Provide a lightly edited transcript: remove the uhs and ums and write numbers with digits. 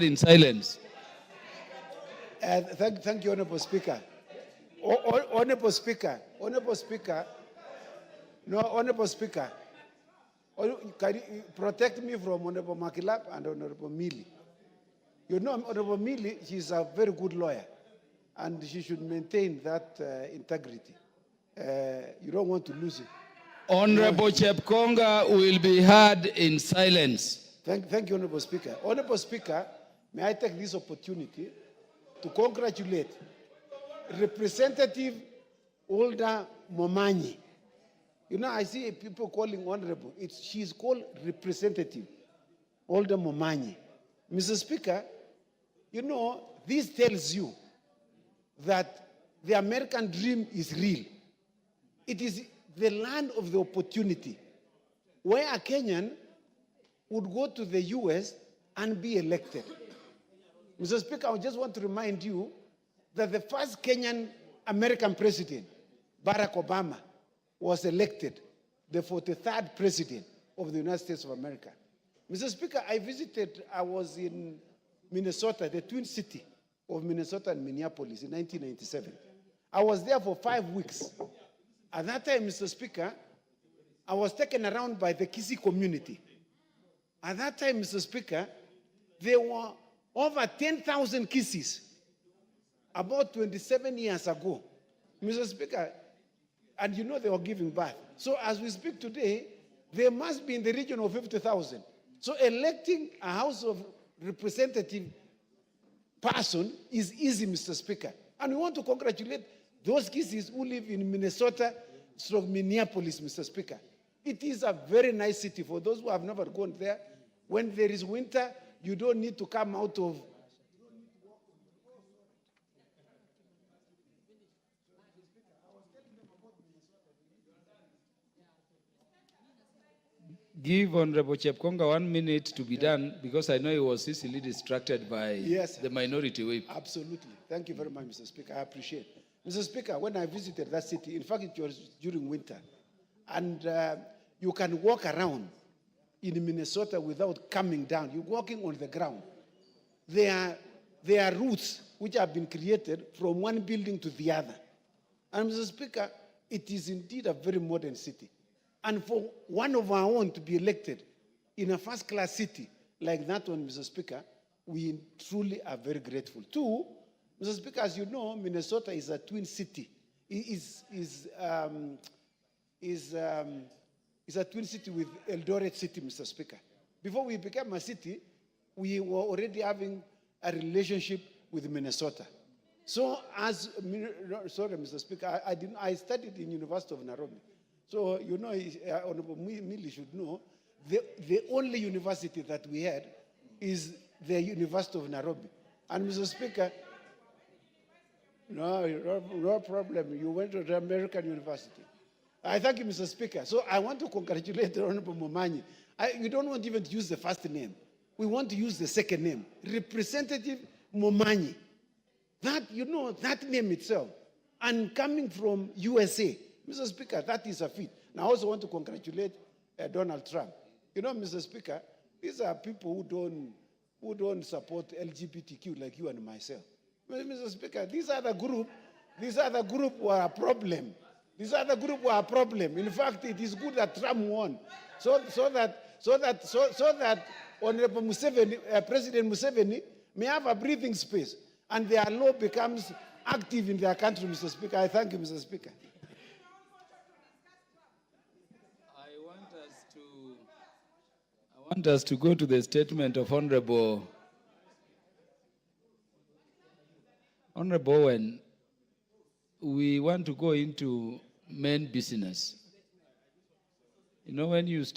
in silence. Thank you, Honorable Speaker. Honorable Speaker, can you protect me from Honorable Makilap and Honorable Mili? You know, Honorable Mili, she's a very good lawyer, and she should maintain that integrity. You don't want to lose it. Honorable Chepkonga will be heard in silence. Thank you, Honorable Speaker. Honorable Speaker, may I take this opportunity to congratulate Representative Olda Momanyi. You know, I see people calling Honorable. She's called Representative Olda Momanyi. Mr. Speaker, you know, this tells you that the American dream is real. It is the land of the opportunity, where a Kenyan would go to the US and be elected. Mr. Speaker, I just want to remind you that the first Kenyan American president, Barack Obama, was elected the 43rd president of the United States of America. Mr. Speaker, I was in Minnesota, the twin city of Minnesota and Minneapolis in 1997. I was there for 5 weeks. At that time, Mr. Speaker, I was taken around by the Kisi community. At that time, Mr. Speaker, there were over 10,000 Kisis about 27 years ago. Mr. Speaker, and you know they were giving birth. So as we speak today, there must be in the region of 50,000. So electing a House of Representative person is easy, Mr. Speaker. And we want to congratulate those Kisis who live in Minnesota, Minneapolis, Mr. Speaker. It is a very nice city. For those who have never gone there, when there is winter, you don't need to come out of. Give Honorable Chepkonga 1 minute to be done, because I know he was easily distracted by the minority whip. Absolutely. Thank you very much, Mr. Speaker. I appreciate it. Mr. Speaker, when I visited that city, in fact, it was during winter, and you can walk around in Minnesota without coming down. You're walking on the ground. There are routes which have been created from one building to the other. And Mr. Speaker, it is indeed a very modern city. And for one of our own to be elected in a first-class city like that one, Mr. Speaker, we truly are very grateful. Two, Mr. Speaker, as you know, Minnesota is a twin city. Is a twin city with Eldoret City, Mr. Speaker. Before we became a city, we were already having a relationship with Minnesota. So sorry, Mr. Speaker, I studied in University of Nairobi. So, you know, Honorable Mili should know, the only university that we had is the University of Nairobi. And Mr. Speaker, no problem. You went to the American University. I thank you, Mr. Speaker. So I want to congratulate the Honorable Momanyi. We don't want even to use the first name. We want to use the second name, Representative Momanyi. That, you know, that name itself, and coming from USA, Mr. Speaker, that is a feat. Now, I also want to congratulate Donald Trump. You know, Mr. Speaker, these are people who don't support LGBTQ like you and myself. Mr. Speaker, these are the group who are a problem. These are the group who are a problem. In fact, it is good that Trump won, so that Honorable Museveni, President Museveni, may have a breathing space, and their law becomes active in their country, Mr. Speaker. I thank you, Mr. Speaker. I want us to go to the statement of Honorable Owen. We want to go into main business. You know, when you